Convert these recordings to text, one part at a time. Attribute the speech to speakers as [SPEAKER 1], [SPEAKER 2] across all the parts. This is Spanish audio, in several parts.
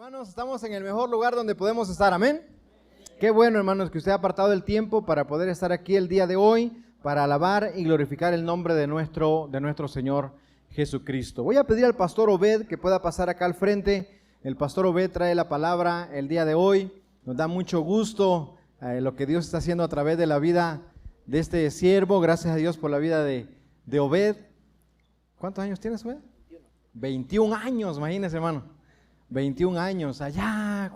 [SPEAKER 1] Hermanos, estamos en el mejor lugar donde podemos estar, amén. Qué bueno, hermanos, que usted ha apartado el tiempo para poder estar aquí el día de hoy, para alabar y glorificar el nombre de nuestro Señor Jesucristo. Voy a pedir al pastor Obed que pueda pasar acá al frente. El pastor Obed trae la palabra el día de hoy. Nos da mucho gusto lo que Dios está haciendo a través de la vida de este siervo. Gracias a Dios por la vida de Obed. ¿Cuántos años tienes, Obed? 21 años, imagínese, hermano. 21 años, allá,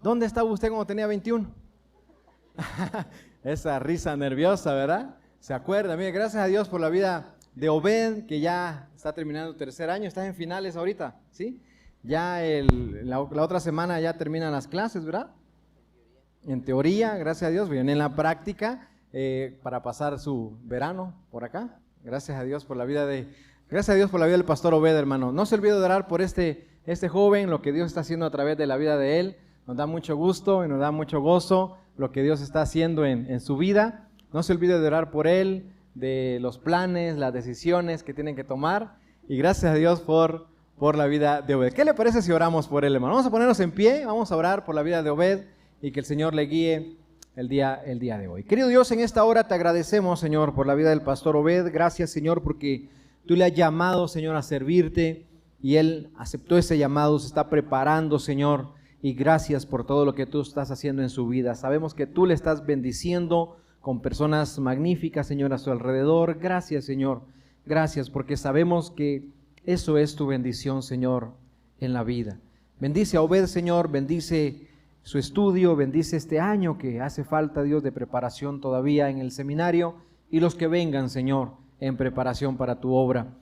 [SPEAKER 1] ¿dónde estaba usted cuando tenía 21? Esa risa nerviosa, ¿verdad? ¿Se acuerda? Mire, gracias a Dios por la vida de Obed, que ya está terminando el tercer año, estás en finales ahorita, ¿sí? Ya la otra semana ya terminan las clases, ¿verdad? En teoría, gracias a Dios, viene en la práctica para pasar su verano por acá. Gracias a Dios por la vida del pastor Obed, hermano. No se olvide de orar por este joven, lo que Dios está haciendo a través de la vida de él. Nos da mucho gusto y nos da mucho gozo lo que Dios está haciendo en su vida. No se olvide de orar por él, de los planes, las decisiones que tienen que tomar. Y gracias a Dios por la vida de Obed. ¿Qué le parece si oramos por él, hermano? Vamos a ponernos en pie, vamos a orar por la vida de Obed y que el Señor le guíe el día de hoy. Querido Dios, en esta hora te agradecemos, Señor, por la vida del pastor Obed. Gracias, Señor, porque tú le has llamado, Señor, a servirte. Y él aceptó ese llamado, se está preparando, Señor, y gracias por todo lo que tú estás haciendo en su vida. Sabemos que tú le estás bendiciendo con personas magníficas, Señor, a su alrededor. Gracias, Señor, gracias, porque sabemos que eso es tu bendición, Señor, en la vida. Bendice a Obed, Señor, bendice su estudio, bendice este año que hace falta, Dios, de preparación todavía en el seminario, y los que vengan, Señor, en preparación para tu obra.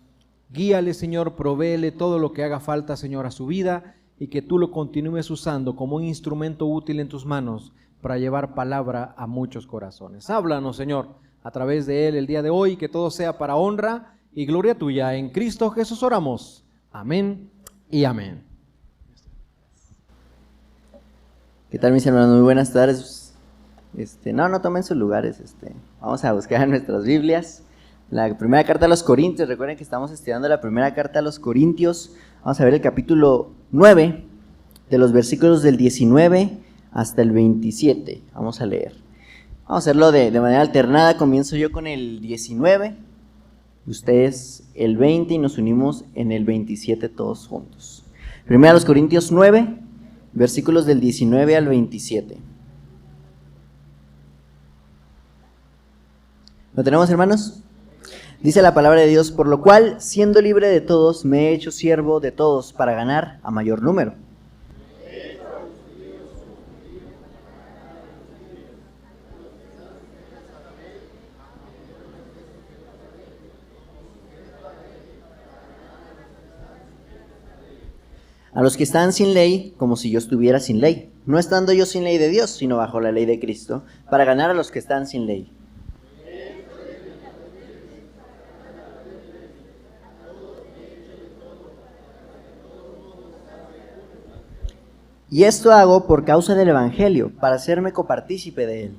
[SPEAKER 1] Guíale, Señor, provéele todo lo que haga falta, Señor, a su vida, y que tú lo continúes usando como un instrumento útil en tus manos para llevar palabra a muchos corazones. Háblanos, Señor, a través de él el día de hoy, que todo sea para honra y gloria tuya. En Cristo Jesús oramos. Amén y amén.
[SPEAKER 2] ¿Qué tal, mis hermanos? Muy buenas tardes. No tomen sus lugares. Vamos a buscar en nuestras Biblias. La primera carta a los Corintios, recuerden que estamos estudiando la primera carta a los Corintios. Vamos a ver el capítulo 9, de los versículos del 19 hasta el 27. Vamos a leer. Vamos a hacerlo de manera alternada. Comienzo yo con el 19, ustedes el 20 y nos unimos en el 27 todos juntos. Primera a los Corintios 9, versículos del 19 al 27. ¿Lo tenemos, hermanos? Dice la palabra de Dios: por lo cual, siendo libre de todos, me he hecho siervo de todos para ganar a mayor número. A los que están sin ley, como si yo estuviera sin ley, no estando yo sin ley de Dios, sino bajo la ley de Cristo, para ganar a los que están sin ley. Y esto hago por causa del Evangelio, para hacerme copartícipe de él.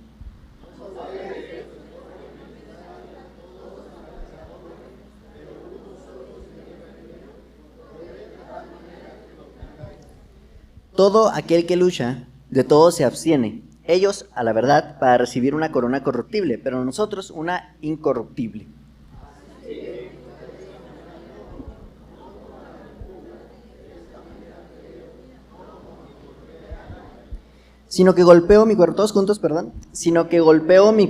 [SPEAKER 2] Todo aquel que lucha, de todo se abstiene. Ellos, a la verdad, para recibir una corona corruptible, pero nosotros una incorruptible. Sino que golpeo mi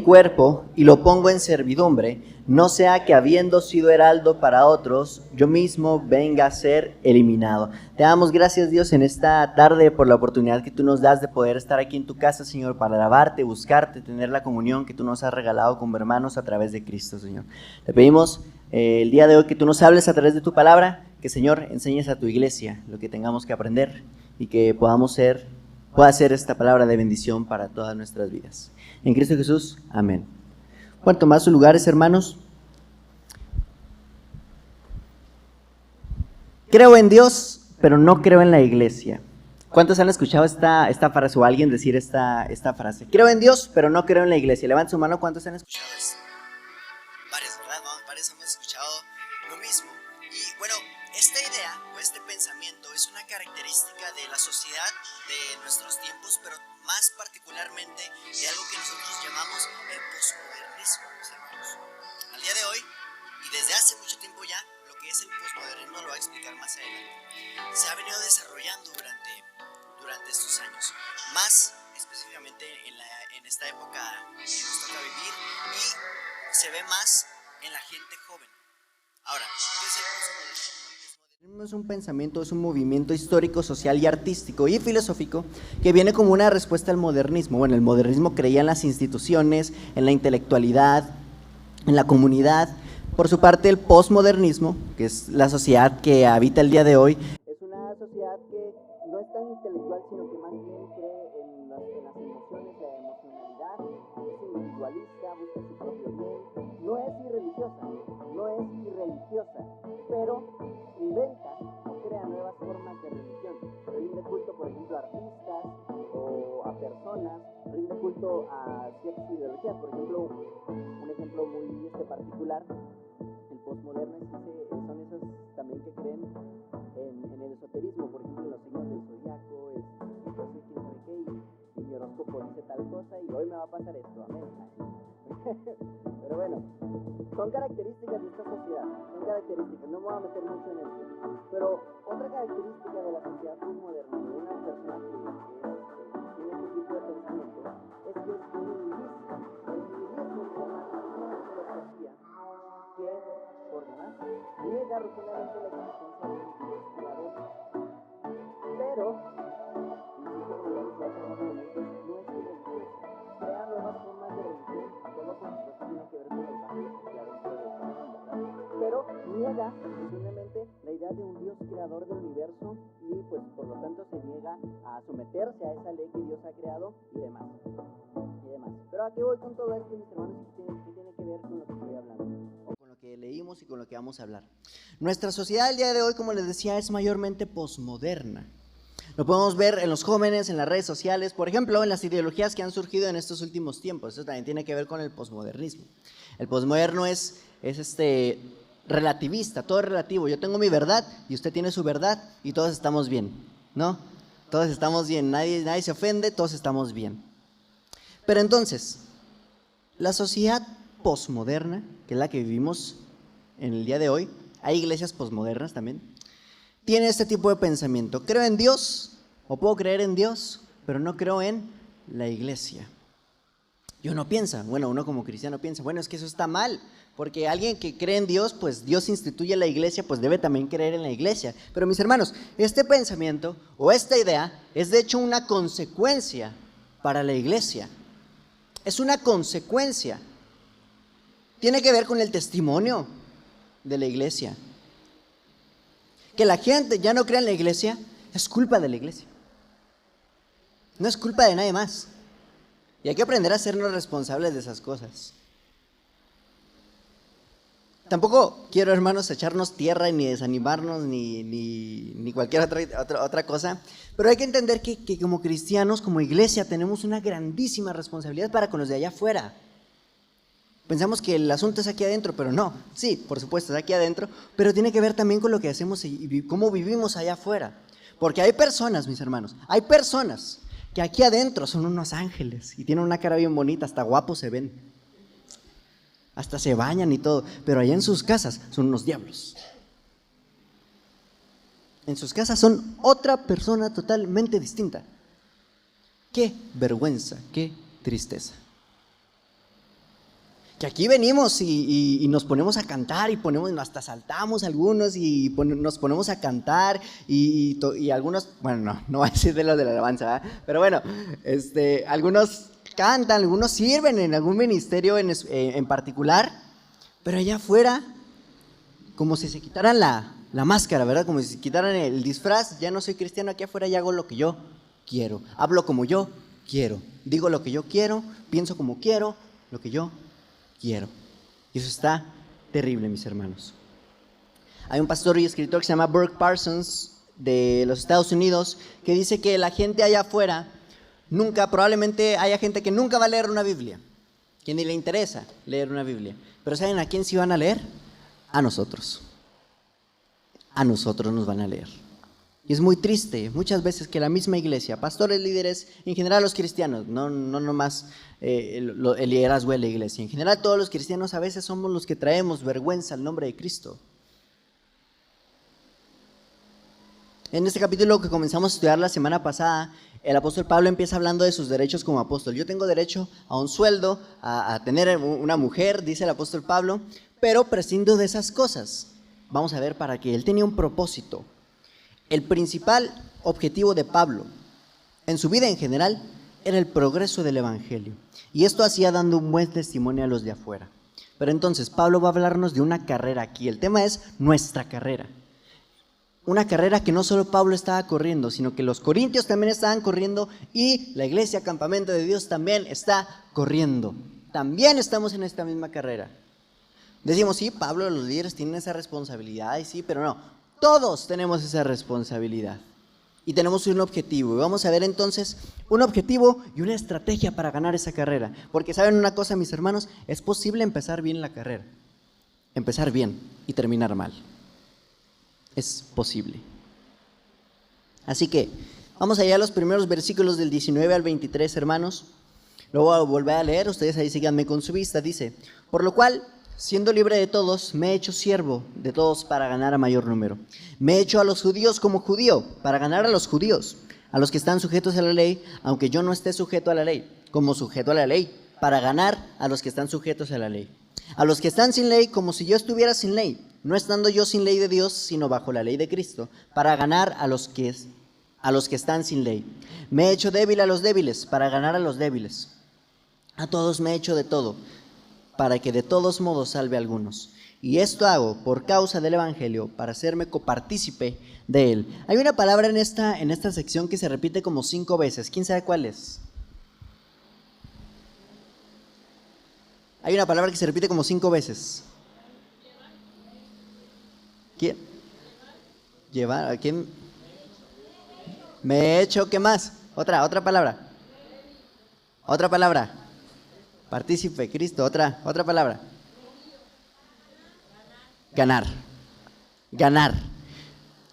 [SPEAKER 2] cuerpo y lo pongo en servidumbre, no sea que habiendo sido heraldo para otros, yo mismo venga a ser eliminado. Te damos gracias, Dios, en esta tarde por la oportunidad que tú nos das de poder estar aquí en tu casa, Señor, para alabarte, buscarte, tener la comunión que tú nos has regalado como hermanos a través de Cristo, Señor. Te pedimos el día de hoy que tú nos hables a través de tu palabra, que, Señor, enseñes a tu iglesia lo que tengamos que aprender y que pueda ser esta palabra de bendición para todas nuestras vidas. En Cristo Jesús, amén. Pueden tomar sus lugares, hermanos. Creo en Dios, pero no creo en la iglesia. ¿Cuántos han escuchado esta frase o alguien decir esta frase? Creo en Dios, pero no creo en la iglesia. Levanten su mano, ¿cuántos han escuchado esto? Varios, ¿verdad? Varios hemos escuchado lo mismo. Y bueno, esta idea o este pensamiento es una característica de la sociedad sociedad de nuestros tiempos, pero más particularmente de algo que nosotros llamamos el posmodernismo, mis hermanos. Al día de hoy, y desde hace mucho tiempo ya, lo que es el posmodernismo lo voy a explicar más adelante. Se ha venido desarrollando durante estos años, más específicamente en esta época que nos toca vivir, y se ve más en la gente joven. Ahora, ¿qué es el posmodernismo? Es un pensamiento, es un movimiento histórico, social y artístico y filosófico que viene como una respuesta al modernismo. Bueno, el modernismo creía en las instituciones, en la intelectualidad, en la comunidad. Por su parte, el posmodernismo, que es la sociedad que habita el día de hoy, es una sociedad que no es tan intelectual, sino que más bien cree en las emociones, la emocionalidad, es individualista, busca su propio bien, no es irreligiosa, pero inventa o crea nuevas formas de religión. Rinde culto, por ejemplo, a artistas o a personas, rinde culto a ciertas ideologías. Por ejemplo, un ejemplo muy particular, el posmoderno son esos también que creen en el esoterismo, por ejemplo, en los signos del zodiaco, yo soy quién sabe qué, y mi horóscopo dice tal cosa, y hoy me va a pasar esto, amén. Pero bueno, son características de esta sociedad, no me voy a meter mucho en esto. Pero otra característica de la sociedad posmoderna, de una persona que tiene este tipo de pensamiento, es que es nihilista. El nihilismo es una filosofía que, por demás, niega rotundamente la existencia de un Dios creador. Pero, insisto, como lo decía hace unos momentos, no es irreligiosa. Crea nuevas formas de religión, todo por supuesto tiene que ver con el vacío que hay dentro de cada uno, ¿verdad? Pero niega rotundamente la idea de un Dios creador del universo y pues por lo tanto se niega a someterse a esa ley que Dios ha creado y demás. Pero ¿a qué voy con todo esto, mis hermanos? ¿Qué tiene que ver con lo que estoy hablando? O con lo que leímos y con lo que vamos a hablar. Nuestra sociedad el día de hoy, como les decía, es mayormente posmoderna. Lo podemos ver en los jóvenes, en las redes sociales, por ejemplo, en las ideologías que han surgido en estos últimos tiempos. Eso también tiene que ver con el posmodernismo. El posmoderno es relativista, todo es relativo. Yo tengo mi verdad y usted tiene su verdad y todos estamos bien, ¿no? Todos estamos bien, nadie se ofende, todos estamos bien. Pero entonces, la sociedad posmoderna, que es la que vivimos en el día de hoy, hay iglesias posmodernas también, tiene este tipo de pensamiento. Creo en Dios, o puedo creer en Dios, pero no creo en la iglesia. Y uno piensa, uno como cristiano piensa, es que eso está mal, porque alguien que cree en Dios, pues Dios instituye la iglesia, pues debe también creer en la iglesia. Pero mis hermanos, este pensamiento o esta idea es de hecho una consecuencia para la iglesia. Es una consecuencia. Tiene que ver con el testimonio de la iglesia. Que la gente ya no crea en la iglesia es culpa de la iglesia. No es culpa de nadie más. Y hay que aprender a hacernos responsables de esas cosas. Tampoco quiero, hermanos, echarnos tierra ni desanimarnos ni cualquier otra cosa, pero hay que entender que como cristianos, como iglesia, tenemos una grandísima responsabilidad para con los de allá afuera. Pensamos que el asunto es aquí adentro, pero no. Sí, por supuesto, es aquí adentro, pero tiene que ver también con lo que hacemos y cómo vivimos allá afuera. Porque hay personas, mis hermanos, hay personas que aquí adentro son unos ángeles y tienen una cara bien bonita, hasta guapos se ven. Hasta se bañan y todo, pero allá en sus casas son unos diablos. En sus casas son otra persona totalmente distinta. Qué vergüenza, qué tristeza. Que aquí venimos y nos ponemos a cantar y hasta saltamos algunos y nos ponemos a cantar y algunos, no voy a decir de los de la alabanza, ¿verdad? Pero bueno, algunos cantan, algunos sirven en algún ministerio en particular, pero allá afuera, como si se quitaran la máscara, ¿verdad? Como si se quitaran el disfraz, ya no soy cristiano, aquí afuera ya hago lo que yo quiero, hablo como yo quiero, digo lo que yo quiero, pienso como quiero, lo que yo quiero. Y eso está terrible, mis hermanos. Hay un pastor y escritor que se llama Burke Parsons de los Estados Unidos que dice que la gente allá afuera probablemente haya gente que nunca va a leer una Biblia, que ni le interesa leer una Biblia. Pero ¿saben a quién sí van a leer? A nosotros. A nosotros nos van a leer. Y es muy triste muchas veces que la misma iglesia, pastores, líderes, en general los cristianos, no nomás el liderazgo de la iglesia, en general todos los cristianos a veces somos los que traemos vergüenza al nombre de Cristo. En este capítulo que comenzamos a estudiar la semana pasada, el apóstol Pablo empieza hablando de sus derechos como apóstol. Yo tengo derecho a un sueldo, a tener una mujer, dice el apóstol Pablo, pero prescindo de esas cosas. Vamos a ver para qué. Él tenía un propósito. El principal objetivo de Pablo en su vida en general era el progreso del evangelio. Y esto hacía dando un buen testimonio a los de afuera. Pero entonces Pablo va a hablarnos de una carrera aquí. El tema es nuestra carrera. Una carrera que no solo Pablo estaba corriendo, sino que los corintios también estaban corriendo y la iglesia Campamento de Dios también está corriendo. También estamos en esta misma carrera. Decimos, sí, Pablo, los líderes tienen esa responsabilidad, y sí, pero no. Todos tenemos esa responsabilidad y tenemos un objetivo. Y vamos a ver entonces un objetivo y una estrategia para ganar esa carrera. Porque ¿saben una cosa, mis hermanos? Es posible empezar bien la carrera. Empezar bien y terminar mal. Es posible. Así que vamos allá a los primeros versículos del 19 al 23, hermanos. Lo voy a volver a leer, ustedes ahí síganme con su vista. Dice, por lo cual, siendo libre de todos, me he hecho siervo de todos para ganar a mayor número. Me he hecho a los judíos como judío, para ganar a los judíos, a los que están sujetos a la ley, aunque yo no esté sujeto a la ley, como sujeto a la ley, para ganar a los que están sujetos a la ley. A los que están sin ley, como si yo estuviera sin ley, no estando yo sin ley de Dios, sino bajo la ley de Cristo, para ganar a los que están sin ley. Me he hecho débil a los débiles, para ganar a los débiles. A todos me he hecho de todo, para que de todos modos salve a algunos. Y esto hago por causa del evangelio, para hacerme copartícipe de él. Hay una palabra en esta sección que se repite como 5 veces. ¿Quién sabe cuál es? Hay una palabra que se repite como 5 veces. ¿Quién? Llevar. ¿A quién? Me he hecho, ¿qué más? Otra palabra. Otra palabra. Partícipe, Cristo. Otra palabra. Ganar. Ganar.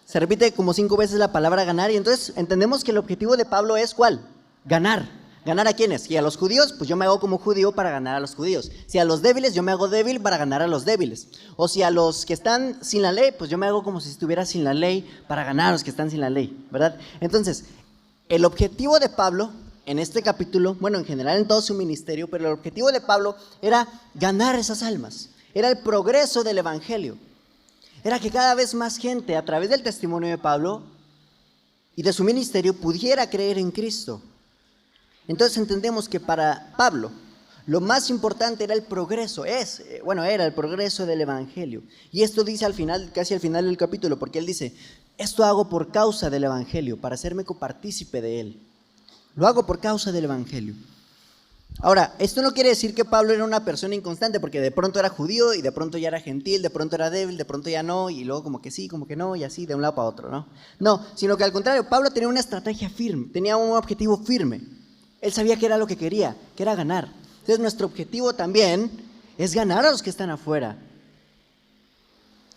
[SPEAKER 2] Se repite como 5 veces la palabra ganar y entonces entendemos que el objetivo de Pablo es ¿cuál? Ganar. ¿Ganar a quiénes? Si a los judíos, pues yo me hago como judío para ganar a los judíos. Si a los débiles, yo me hago débil para ganar a los débiles. O si a los que están sin la ley, pues yo me hago como si estuviera sin la ley para ganar a los que están sin la ley, ¿verdad? Entonces, el objetivo de Pablo en este capítulo, bueno, en general en todo su ministerio, pero el objetivo de Pablo era ganar esas almas. Era el progreso del evangelio. Era que cada vez más gente, a través del testimonio de Pablo y de su ministerio, pudiera creer en Cristo. Entonces entendemos que para Pablo lo más importante era el progreso, era el progreso del evangelio. Y esto dice al final, casi al final del capítulo, porque él dice, esto hago por causa del evangelio, para hacerme copartícipe de él. Lo hago por causa del evangelio. Ahora, esto no quiere decir que Pablo era una persona inconstante, porque de pronto era judío y de pronto ya era gentil, de pronto era débil, de pronto ya no, y luego como que sí, como que no, y así de un lado para otro, ¿no? No, sino que al contrario, Pablo tenía una estrategia firme, tenía un objetivo firme. Él sabía que era lo que quería, que era ganar. Entonces nuestro objetivo también es ganar a los que están afuera.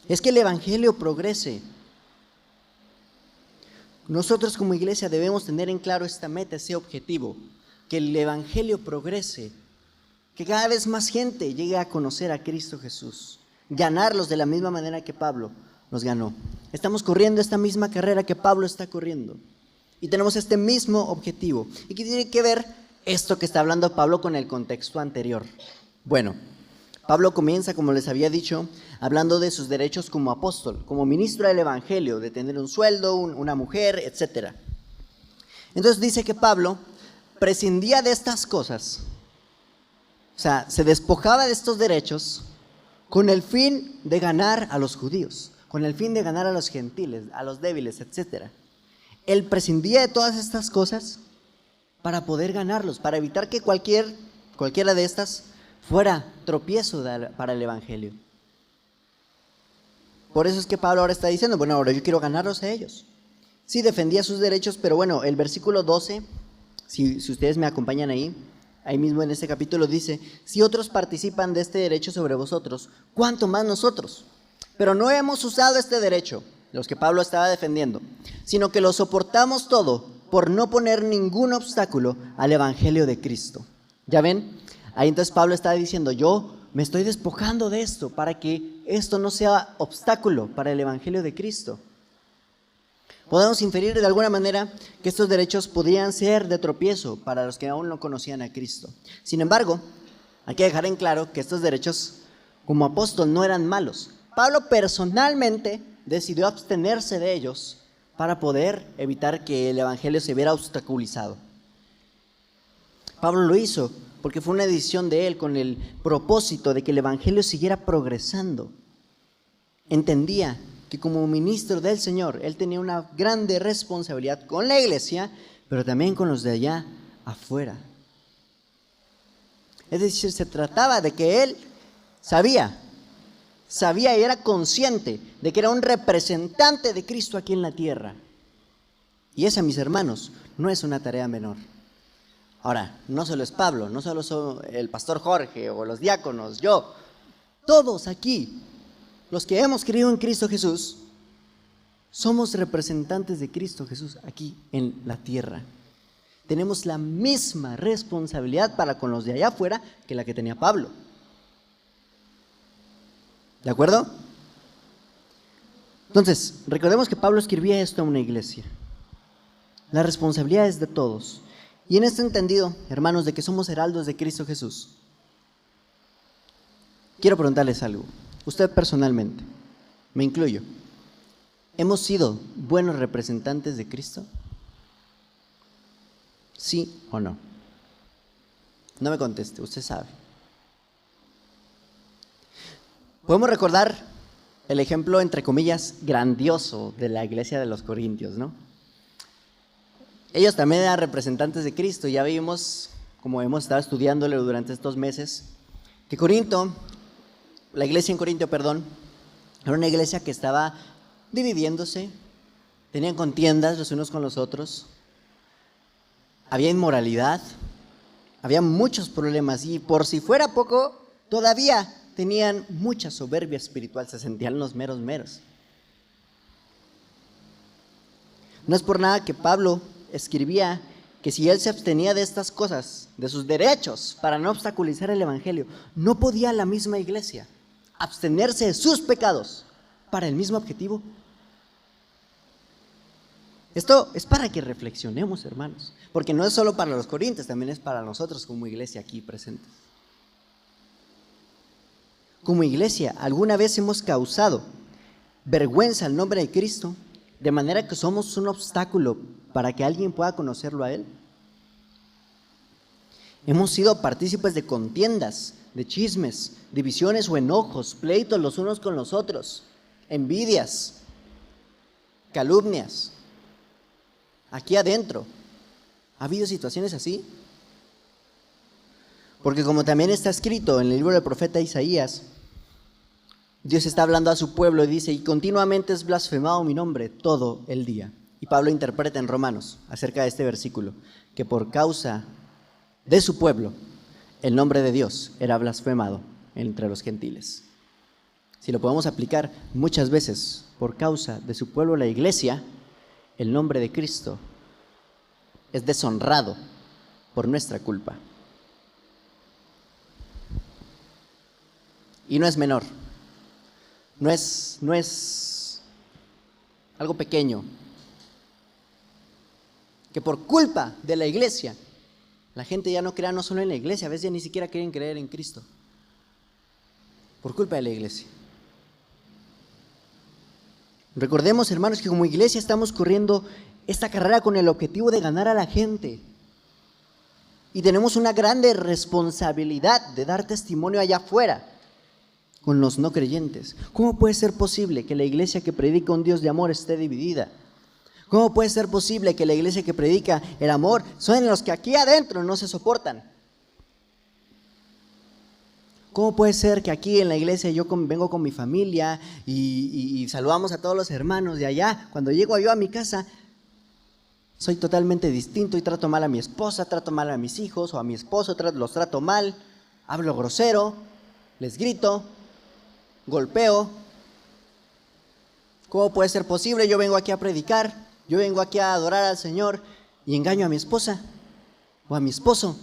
[SPEAKER 2] Es que el evangelio progrese. Nosotros como iglesia debemos tener en claro esta meta, ese objetivo. Que el evangelio progrese. Que cada vez más gente llegue a conocer a Cristo Jesús. Ganarlos de la misma manera que Pablo los ganó. Estamos corriendo esta misma carrera que Pablo está corriendo. Y tenemos este mismo objetivo. ¿Y qué tiene que ver esto que está hablando Pablo con el contexto anterior? Bueno, Pablo comienza, como les había dicho, hablando de sus derechos como apóstol, como ministro del evangelio, de tener un sueldo, una mujer, etc. Entonces dice que Pablo prescindía de estas cosas, o sea, se despojaba de estos derechos con el fin de ganar a los judíos, con el fin de ganar a los gentiles, a los débiles, etc. Él prescindía de todas estas cosas para poder ganarlos, para evitar que cualquiera de estas fuera tropiezo para el evangelio. Por eso es que Pablo ahora está diciendo, bueno, ahora yo quiero ganarlos a ellos. Sí, defendía sus derechos, pero bueno, el versículo 12, si ustedes me acompañan ahí mismo en este capítulo dice, si otros participan de este derecho sobre vosotros, ¿cuánto más nosotros? Pero no hemos usado este derecho los que Pablo estaba defendiendo, sino que lo soportamos todo por no poner ningún obstáculo al evangelio de Cristo. ¿Ya ven? Ahí entonces Pablo estaba diciendo, yo me estoy despojando de esto para que esto no sea obstáculo para el evangelio de Cristo. Podemos inferir de alguna manera que estos derechos podrían ser de tropiezo para los que aún no conocían a Cristo. Sin embargo, hay que dejar en claro que estos derechos como apóstol no eran malos. Pablo personalmente decidió abstenerse de ellos para poder evitar que el evangelio se viera obstaculizado. Pablo lo hizo porque fue una decisión de él con el propósito de que el evangelio siguiera progresando. Entendía que como ministro del Señor, él tenía una grande responsabilidad con la iglesia, pero también con los de allá afuera. Es decir, se trataba de que él sabía y era consciente de que era un representante de Cristo aquí en la tierra. Y esa, mis hermanos, no es una tarea menor. Ahora, no solo es Pablo, no solo son el pastor Jorge o los diáconos, yo, todos aquí, los que hemos creído en Cristo Jesús, somos representantes de Cristo Jesús aquí en la tierra. Tenemos la misma responsabilidad para con los de allá afuera que la que tenía Pablo. ¿De acuerdo? Entonces, recordemos que Pablo escribía esto a una iglesia. La responsabilidad es de todos. Y en este entendido, hermanos, de que somos heraldos de Cristo Jesús, quiero preguntarles algo. Usted personalmente, me incluyo, ¿hemos sido buenos representantes de Cristo? ¿Sí o no? No me conteste, usted sabe. Podemos recordar el ejemplo, entre comillas, grandioso de la iglesia de los Corintios, ¿no? Ellos también eran representantes de Cristo. Ya vimos, como hemos estado estudiándolo durante estos meses, que la iglesia en Corinto, era una iglesia que estaba dividiéndose, tenían contiendas los unos con los otros, había inmoralidad, había muchos problemas y por si fuera poco, todavía tenían mucha soberbia espiritual, se sentían los meros. No es por nada que Pablo escribía que si él se abstenía de estas cosas, de sus derechos, para no obstaculizar el evangelio, no podía la misma iglesia abstenerse de sus pecados para el mismo objetivo. Esto es para que reflexionemos, hermanos, porque no es solo para los corintios, también es para nosotros como iglesia aquí presentes. Como iglesia, ¿alguna vez hemos causado vergüenza al nombre de Cristo, de manera que somos un obstáculo para que alguien pueda conocerlo a Él? Hemos sido partícipes de contiendas, de chismes, divisiones o enojos, pleitos los unos con los otros, envidias, calumnias. Aquí adentro, ¿ha habido situaciones así? Porque como también está escrito en el libro del profeta Isaías, Dios está hablando a su pueblo y dice, y continuamente es blasfemado mi nombre todo el día. Y Pablo interpreta en Romanos acerca de este versículo, que por causa de su pueblo, el nombre de Dios era blasfemado entre los gentiles. Si lo podemos aplicar muchas veces, por causa de su pueblo, la iglesia, el nombre de Cristo es deshonrado por nuestra culpa. Y no es menor, no es algo pequeño, que por culpa de la iglesia, la gente ya no crea no solo en la iglesia, a veces ya ni siquiera quieren creer en Cristo, por culpa de la iglesia. Recordemos, hermanos, que como iglesia estamos corriendo esta carrera con el objetivo de ganar a la gente. Y tenemos una grande responsabilidad de dar testimonio allá afuera con los no creyentes. ¿Cómo puede ser posible que la iglesia que predica un Dios de amor esté dividida? ¿Cómo puede ser posible que la iglesia que predica el amor son los que aquí adentro no se soportan? ¿Cómo puede ser que aquí en la iglesia yo vengo con mi familia y saludamos a todos los hermanos de allá? Cuando llego yo a mi casa, soy totalmente distinto y trato mal a mi esposa, trato mal a mis hijos o a mi esposo, los trato mal, hablo grosero, les grito, golpeo. ¿Cómo puede ser posible? Yo vengo aquí a predicar, yo vengo aquí a adorar al Señor y engaño a mi esposa o a mi esposo.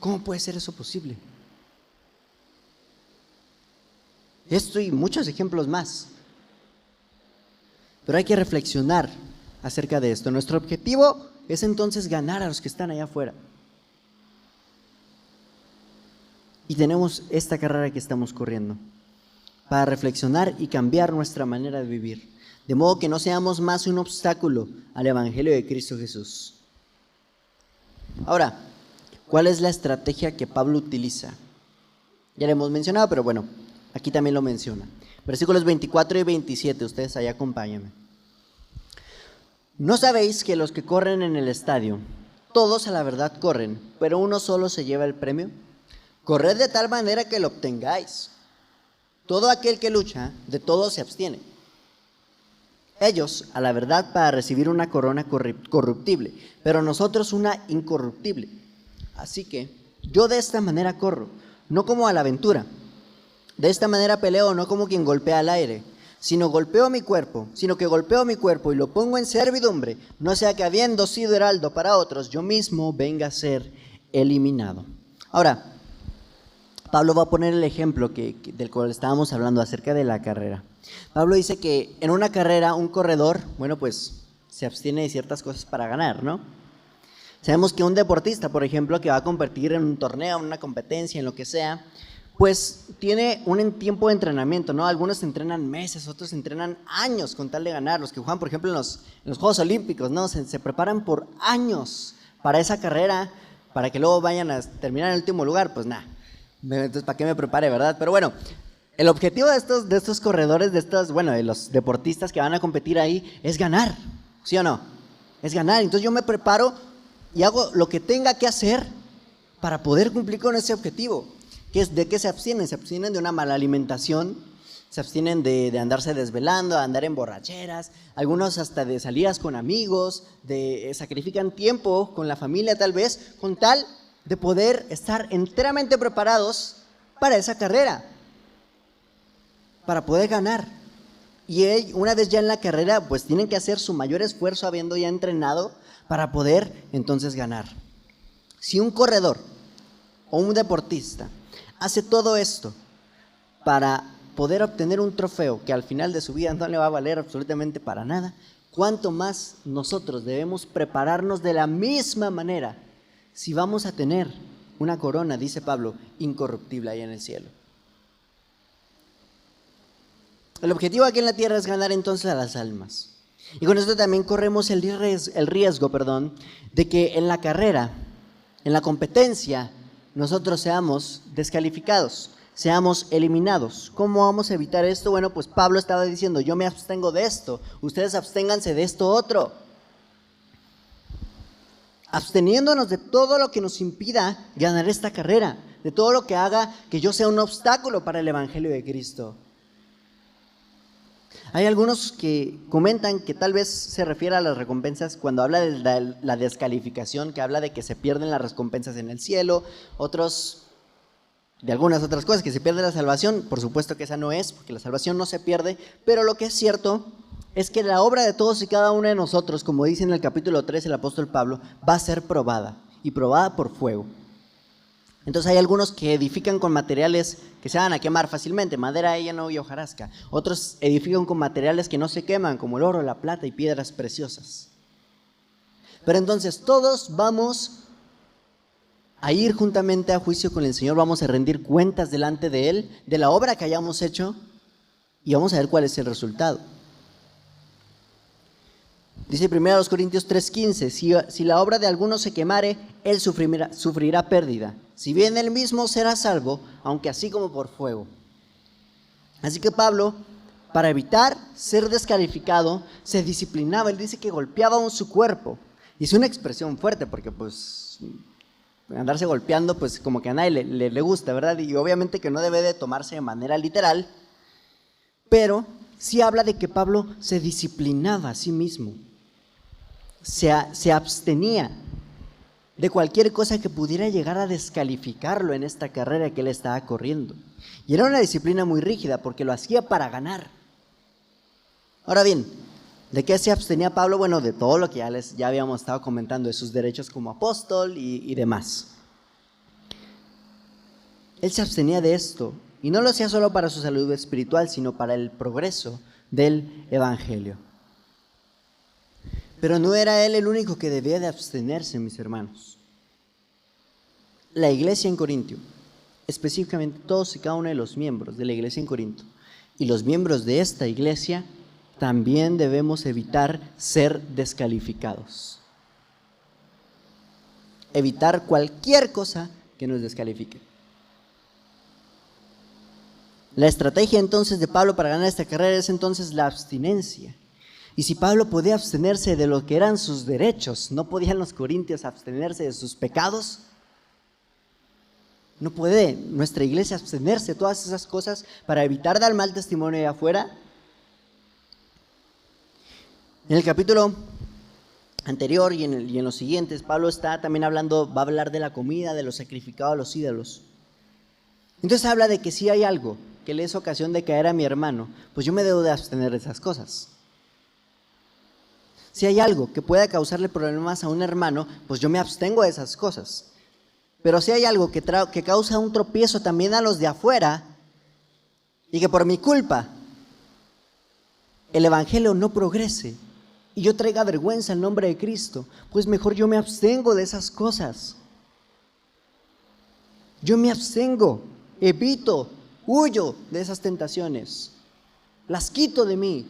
[SPEAKER 2] ¿Cómo puede ser eso posible? Esto y muchos ejemplos más. Pero hay que reflexionar acerca de esto. Nuestro objetivo es entonces ganar a los que están allá afuera. Y tenemos esta carrera que estamos corriendo para reflexionar y cambiar nuestra manera de vivir, de modo que no seamos más un obstáculo al Evangelio de Cristo Jesús. Ahora, ¿cuál es la estrategia que Pablo utiliza? Ya lo hemos mencionado, pero bueno, aquí también lo menciona. Versículos 24 y 27, ustedes ahí acompáñenme. ¿No sabéis que los que corren en el estadio, todos a la verdad corren, pero uno solo se lleva el premio? Corred de tal manera que lo obtengáis. Todo aquel que lucha, de todo se abstiene. Ellos, a la verdad, para recibir una corona corruptible, pero nosotros una incorruptible. Así que yo de esta manera corro, no como a la aventura. De esta manera peleo, no como quien golpea al aire, sino que golpeo mi cuerpo y lo pongo en servidumbre, no sea que habiendo sido heraldo para otros, yo mismo venga a ser eliminado. Ahora, Pablo va a poner el ejemplo del cual estábamos hablando acerca de la carrera. Pablo dice que en una carrera un corredor, pues se abstiene de ciertas cosas para ganar, ¿no? Sabemos que un deportista, por ejemplo, que va a competir en un torneo, en una competencia, en lo que sea, pues tiene un tiempo de entrenamiento, ¿no? Algunos entrenan meses, otros entrenan años con tal de ganar. Los que juegan, por ejemplo, en los Juegos Olímpicos, ¿no? Se preparan por años para esa carrera, para que luego vayan a terminar en el último lugar, pues nada. Entonces, ¿para qué me prepare, verdad? Pero bueno, el objetivo de estos corredores, de los deportistas que van a competir ahí, es ganar, ¿sí o no? Es ganar. Entonces yo me preparo y hago lo que tenga que hacer para poder cumplir con ese objetivo. ¿De qué se abstienen? Se abstienen de una mala alimentación, se abstienen de andarse desvelando, de andar en borracheras, algunos hasta de salidas con amigos, sacrifican tiempo con la familia tal vez, con tal de poder estar enteramente preparados para esa carrera, para poder ganar. Y una vez ya en la carrera, pues tienen que hacer su mayor esfuerzo habiendo ya entrenado para poder entonces ganar. Si un corredor o un deportista hace todo esto para poder obtener un trofeo que al final de su vida no le va a valer absolutamente para nada, ¿cuánto más nosotros debemos prepararnos de la misma manera si vamos a tener una corona, dice Pablo, incorruptible allá en el cielo? El objetivo aquí en la tierra es ganar entonces a las almas. Y con esto también corremos el riesgo, de que en la carrera, en la competencia, nosotros seamos descalificados, seamos eliminados. ¿Cómo vamos a evitar esto? Bueno, pues Pablo estaba diciendo, yo me abstengo de esto, ustedes absténganse de esto otro. Absteniéndonos de todo lo que nos impida ganar esta carrera, de todo lo que haga que yo sea un obstáculo para el Evangelio de Cristo. Hay algunos que comentan que tal vez se refiere a las recompensas cuando habla de la descalificación, que habla de que se pierden las recompensas en el cielo, otros de algunas otras cosas, que se pierde la salvación. Por supuesto que esa no es, porque la salvación no se pierde, pero lo que es cierto es que la obra de todos y cada uno de nosotros, como dice en el capítulo 3 el apóstol Pablo, va a ser probada, y probada por fuego. Entonces hay algunos que edifican con materiales que se van a quemar fácilmente, madera, heno y hojarasca. Otros edifican con materiales que no se queman, como el oro, la plata y piedras preciosas. Pero entonces todos vamos a ir juntamente a juicio con el Señor, vamos a rendir cuentas delante de Él, de la obra que hayamos hecho, y vamos a ver cuál es el resultado. Dice 1 Corintios 3:15, si la obra de alguno se quemare, él sufrirá pérdida. Si bien él mismo será salvo, aunque así como por fuego. Así que Pablo, para evitar ser descalificado, se disciplinaba. Él dice que golpeaba aún su cuerpo. Y es una expresión fuerte, porque pues andarse golpeando, pues como que a nadie le gusta, ¿verdad? Y obviamente que no debe de tomarse de manera literal, pero sí habla de que Pablo se disciplinaba a sí mismo. Se abstenía de cualquier cosa que pudiera llegar a descalificarlo en esta carrera que él estaba corriendo. Y era una disciplina muy rígida porque lo hacía para ganar. Ahora bien, ¿de qué se abstenía Pablo? Bueno, de todo lo que ya habíamos estado comentando, de sus derechos como apóstol y demás. Él se abstenía de esto y no lo hacía solo para su salud espiritual, sino para el progreso del evangelio. Pero no era él el único que debía de abstenerse, mis hermanos. La iglesia en Corintio, específicamente todos y cada uno de los miembros de la iglesia en Corinto y los miembros de esta iglesia, también debemos evitar ser descalificados. Evitar cualquier cosa que nos descalifique. La estrategia entonces de Pablo para ganar esta carrera es entonces la abstinencia. Y si Pablo podía abstenerse de lo que eran sus derechos, ¿no podían los corintios abstenerse de sus pecados? ¿No puede nuestra iglesia abstenerse de todas esas cosas para evitar dar mal testimonio allá afuera? En el capítulo anterior y en los siguientes, Pablo está también va a hablar de la comida, de lo sacrificado a los ídolos. Entonces habla de que si hay algo que le es ocasión de caer a mi hermano, pues yo me debo de abstener de esas cosas. Si hay algo que pueda causarle problemas a un hermano, pues yo me abstengo de esas cosas. Pero si hay algo que causa un tropiezo también a los de afuera, y que por mi culpa el evangelio no progrese, y yo traiga vergüenza al nombre de Cristo, pues mejor yo me abstengo de esas cosas. Yo me abstengo, evito, huyo de esas tentaciones, las quito de mí.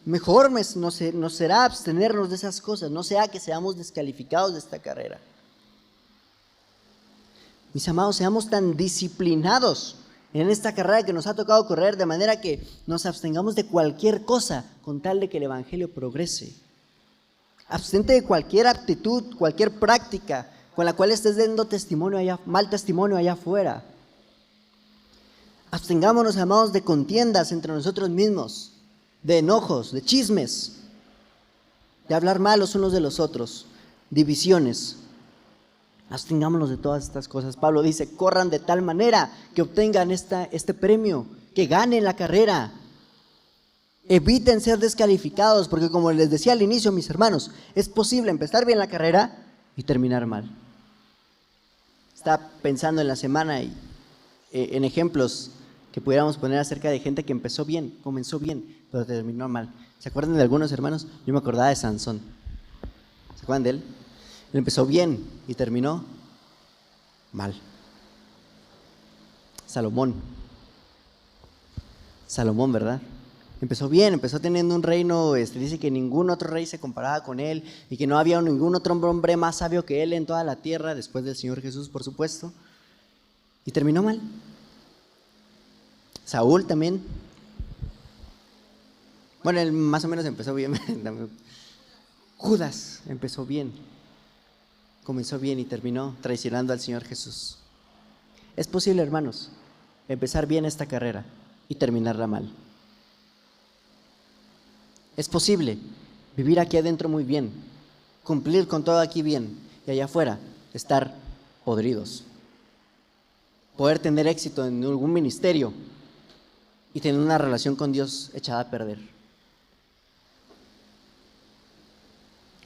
[SPEAKER 2] Mejor nos será abstenernos de esas cosas, no sea que seamos descalificados de esta carrera. Mis amados, seamos tan disciplinados en esta carrera que nos ha tocado correr, de manera que nos abstengamos de cualquier cosa con tal de que el evangelio progrese. Abstente de cualquier actitud, cualquier práctica con la cual estés dando mal testimonio allá afuera. Abstengámonos, amados, de contiendas entre nosotros mismos, de enojos, de chismes, de hablar mal los unos de los otros, divisiones. Abstengámonos de todas estas cosas. Pablo dice, corran de tal manera que obtengan este premio, que ganen la carrera. Eviten ser descalificados, porque como les decía al inicio, mis hermanos, es posible empezar bien la carrera y terminar mal. Estaba pensando en la semana y en ejemplos que pudiéramos poner acerca de gente que comenzó bien, pero terminó mal. ¿Se acuerdan de algunos hermanos? Yo me acordaba de Sansón. ¿Se acuerdan de él? Él empezó bien y terminó mal. Salomón, ¿verdad? Empezó bien, empezó teniendo un reino, dice que ningún otro rey se comparaba con él y que no había ningún otro hombre más sabio que él en toda la tierra, después del Señor Jesús, por supuesto, y terminó mal. Saúl también. Bueno, él más o menos empezó bien. Judas empezó bien, comenzó bien y terminó traicionando al Señor Jesús. Es posible, hermanos, empezar bien esta carrera y terminarla mal. Es posible vivir aquí adentro muy bien, cumplir con todo aquí bien y allá afuera estar podridos. Poder tener éxito en algún ministerio y tener una relación con Dios echada a perder.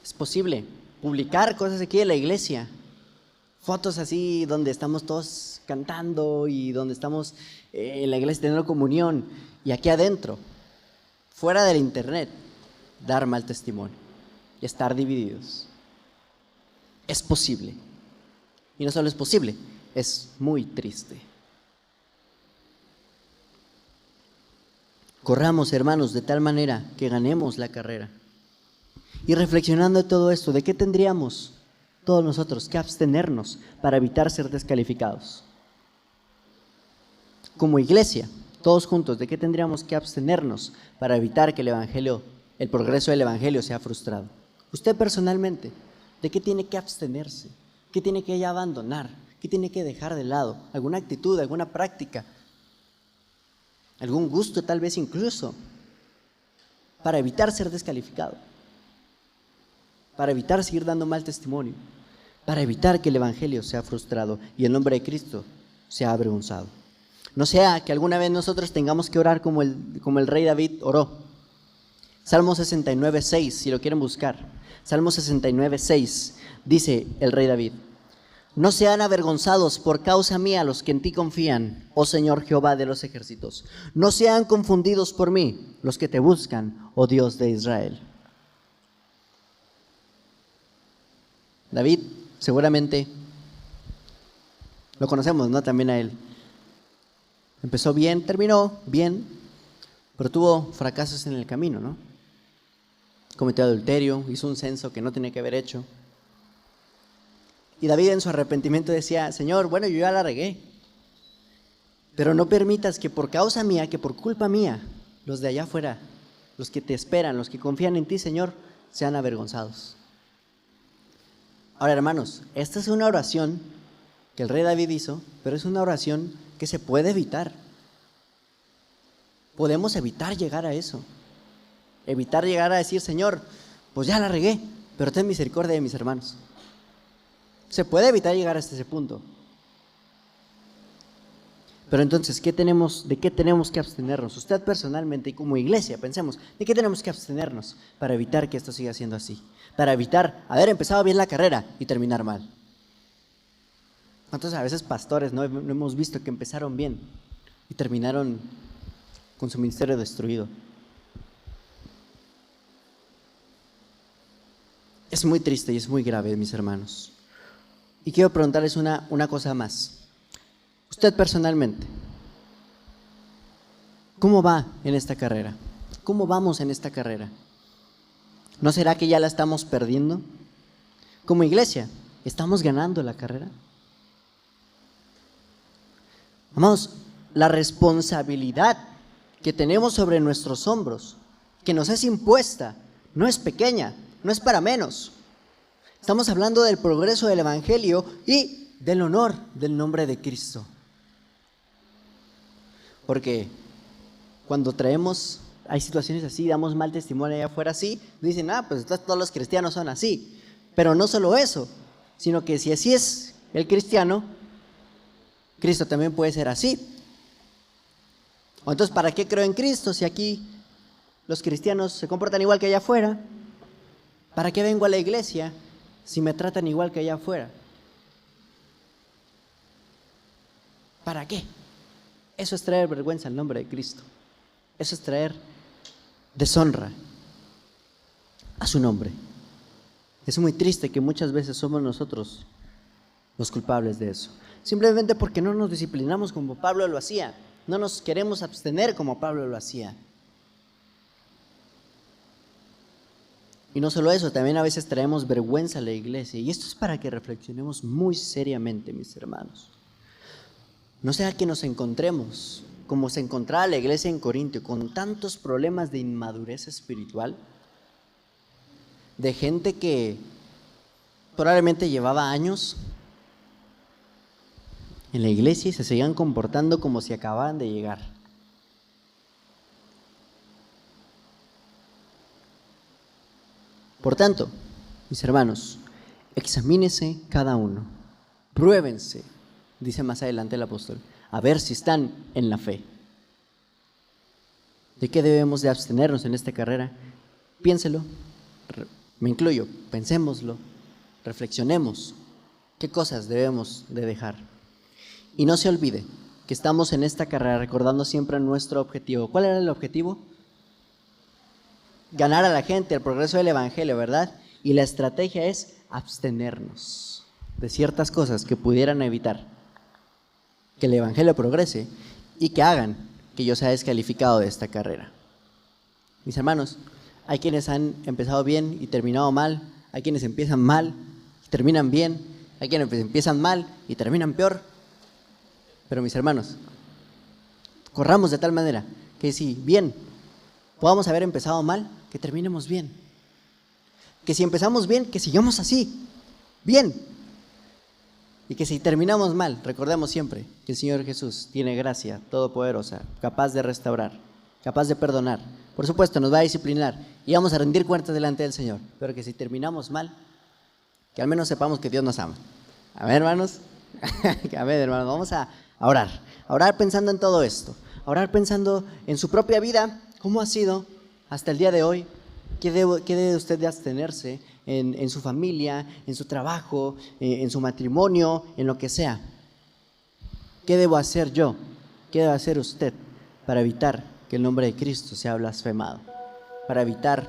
[SPEAKER 2] Es posible publicar cosas aquí en la iglesia, fotos así donde estamos todos cantando y donde estamos en la iglesia teniendo comunión, y aquí adentro, fuera del internet, dar mal testimonio y estar divididos. Es posible. Y no solo es posible, es muy triste. Corramos, hermanos, de tal manera que ganemos la carrera. Y reflexionando de todo esto, ¿de qué tendríamos todos nosotros que abstenernos para evitar ser descalificados? Como iglesia, todos juntos, ¿de qué tendríamos que abstenernos para evitar que el progreso del evangelio sea frustrado? Usted personalmente, ¿de qué tiene que abstenerse? ¿Qué tiene que abandonar? ¿Qué tiene que dejar de lado? ¿Alguna actitud, alguna práctica? ¿Algún gusto tal vez incluso? Para evitar ser descalificado. para evitar seguir dando mal testimonio, para evitar que el evangelio sea frustrado y el nombre de Cristo sea avergonzado. No sea que alguna vez nosotros tengamos que orar como el rey David oró. Salmo 69:6, si lo quieren buscar. Salmo 69:6, dice el rey David: no sean avergonzados por causa mía los que en ti confían, oh Señor Jehová de los ejércitos. No sean confundidos por mí los que te buscan, oh Dios de Israel. David, seguramente lo conocemos, ¿no? También a él. Empezó bien, terminó bien, pero tuvo fracasos en el camino, ¿no? Cometió adulterio, hizo un censo que no tenía que haber hecho. Y David en su arrepentimiento decía: Señor, bueno, yo ya la regué, pero no permitas que por causa mía, que por culpa mía, los de allá afuera, los que te esperan, los que confían en ti, Señor, sean avergonzados. Ahora, hermanos, esta es una oración que el rey David hizo, pero es una oración que se puede evitar. Podemos evitar llegar a eso. Evitar llegar a decir: Señor, pues ya la regué, pero ten misericordia de mis hermanos. Se puede evitar llegar hasta ese punto. Pero entonces, ¿de qué tenemos que abstenernos? Usted personalmente y como iglesia, pensemos, ¿de qué tenemos que abstenernos para evitar que esto siga siendo así? Para evitar haber empezado bien la carrera y terminar mal. ¿Cuántos a veces pastores no hemos visto que empezaron bien y terminaron con su ministerio destruido? Es muy triste y es muy grave, mis hermanos. Y quiero preguntarles una cosa más. Usted personalmente, ¿cómo va en esta carrera? ¿Cómo vamos en esta carrera? ¿No será que ya la estamos perdiendo? Como iglesia, ¿estamos ganando la carrera? Amados, la responsabilidad que tenemos sobre nuestros hombros, que nos es impuesta, no es pequeña, no es para menos. Estamos hablando del progreso del evangelio y del honor del nombre de Cristo. Porque cuando hay situaciones así, damos mal testimonio allá afuera así, dicen: pues todos los cristianos son así. Pero no solo eso, sino que si así es el cristiano, Cristo también puede ser así. Entonces, ¿para qué creo en Cristo si aquí los cristianos se comportan igual que allá afuera? ¿Para qué vengo a la iglesia si me tratan igual que allá afuera? ¿Para qué? Eso es traer vergüenza al nombre de Cristo. Eso es traer deshonra a su nombre. Es muy triste que muchas veces somos nosotros los culpables de eso. Simplemente porque no nos disciplinamos como Pablo lo hacía. No nos queremos abstener como Pablo lo hacía. Y no solo eso, también a veces traemos vergüenza a la iglesia. Y esto es para que reflexionemos muy seriamente, mis hermanos. No sea que nos encontremos, como se encontraba la iglesia en Corintio, con tantos problemas de inmadurez espiritual, de gente que probablemente llevaba años en la iglesia y se seguían comportando como si acababan de llegar. Por tanto, mis hermanos, examínese cada uno, pruébense, dice más adelante el apóstol, a ver si están en la fe. ¿De qué debemos de abstenernos en esta carrera? Piénselo, me incluyo, pensémoslo, reflexionemos qué cosas debemos de dejar. Y no se olvide que estamos en esta carrera recordando siempre nuestro objetivo. ¿Cuál era el objetivo? Ganar a la gente, el progreso del evangelio, ¿verdad? Y la estrategia es abstenernos de ciertas cosas que pudieran evitar que el evangelio progrese y que hagan que yo sea descalificado de esta carrera. Mis hermanos, hay quienes han empezado bien y terminado mal, hay quienes empiezan mal y terminan bien, hay quienes empiezan mal y terminan peor. Pero mis hermanos, corramos de tal manera que si bien podamos haber empezado mal, que terminemos bien. Que si empezamos bien, que sigamos así, bien. Y que si terminamos mal, recordemos siempre que el Señor Jesús tiene gracia todopoderosa, capaz de restaurar, capaz de perdonar, por supuesto nos va a disciplinar y vamos a rendir cuentas delante del Señor, pero que si terminamos mal, que al menos sepamos que Dios nos ama. Amén, hermanos. Amén, hermanos. Vamos a orar pensando en todo esto, a orar pensando en su propia vida, cómo ha sido hasta el día de hoy, qué debe usted de abstenerse en su familia, en su trabajo, en su matrimonio, en lo que sea. ¿Qué debo hacer yo? ¿Qué debe hacer usted para evitar que el nombre de Cristo sea blasfemado? Para evitar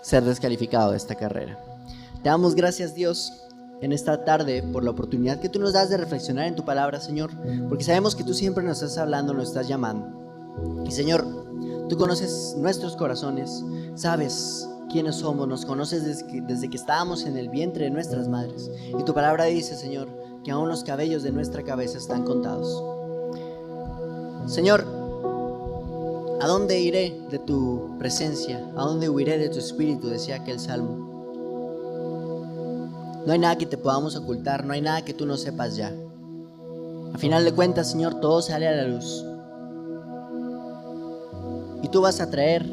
[SPEAKER 2] ser descalificado de esta carrera. Te damos gracias, Dios, en esta tarde por la oportunidad que tú nos das de reflexionar en tu palabra, Señor, porque sabemos que tú siempre nos estás hablando, nos estás llamando. Y Señor, tú conoces nuestros corazones, sabes quiénes somos, nos conoces desde que estábamos en el vientre de nuestras madres. Y tu palabra dice, Señor, que aún los cabellos de nuestra cabeza están contados. Señor, ¿a dónde iré de tu presencia? ¿A dónde huiré de tu espíritu? Decía aquel salmo. No hay nada que te podamos ocultar, no hay nada que tú no sepas ya. A final de cuentas, Señor, todo sale a la luz. Y tú vas a traer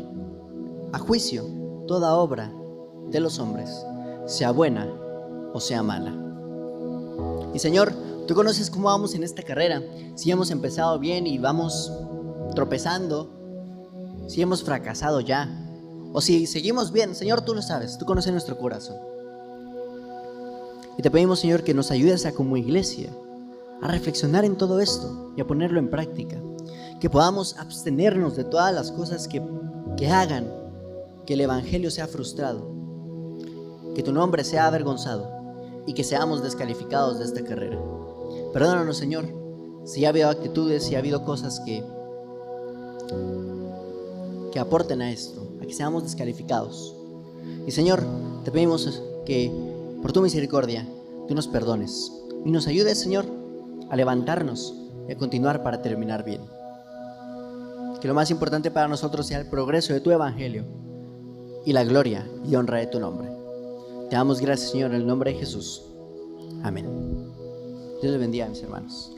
[SPEAKER 2] a juicio toda obra de los hombres, sea buena o sea mala. Y Señor, tú conoces cómo vamos en esta carrera. Si hemos empezado bien y vamos tropezando, si hemos fracasado ya, o si seguimos bien, Señor, tú lo sabes, tú conoces nuestro corazón. Y te pedimos, Señor, que nos ayudes como iglesia a reflexionar en todo esto y a ponerlo en práctica. Que podamos abstenernos de todas las cosas que hagan que el evangelio sea frustrado, que tu nombre sea avergonzado y que seamos descalificados de esta carrera. Perdónanos, Señor, si ha habido actitudes, si ha habido cosas que aporten a esto, a que seamos descalificados. Y Señor, te pedimos que por tu misericordia tú nos perdones y nos ayudes, Señor, a levantarnos y a continuar para terminar bien. Que lo más importante para nosotros sea el progreso de tu evangelio y la gloria y honra de tu nombre. Te damos gracias, Señor, en el nombre de Jesús. Amén. Dios les bendiga, mis hermanos.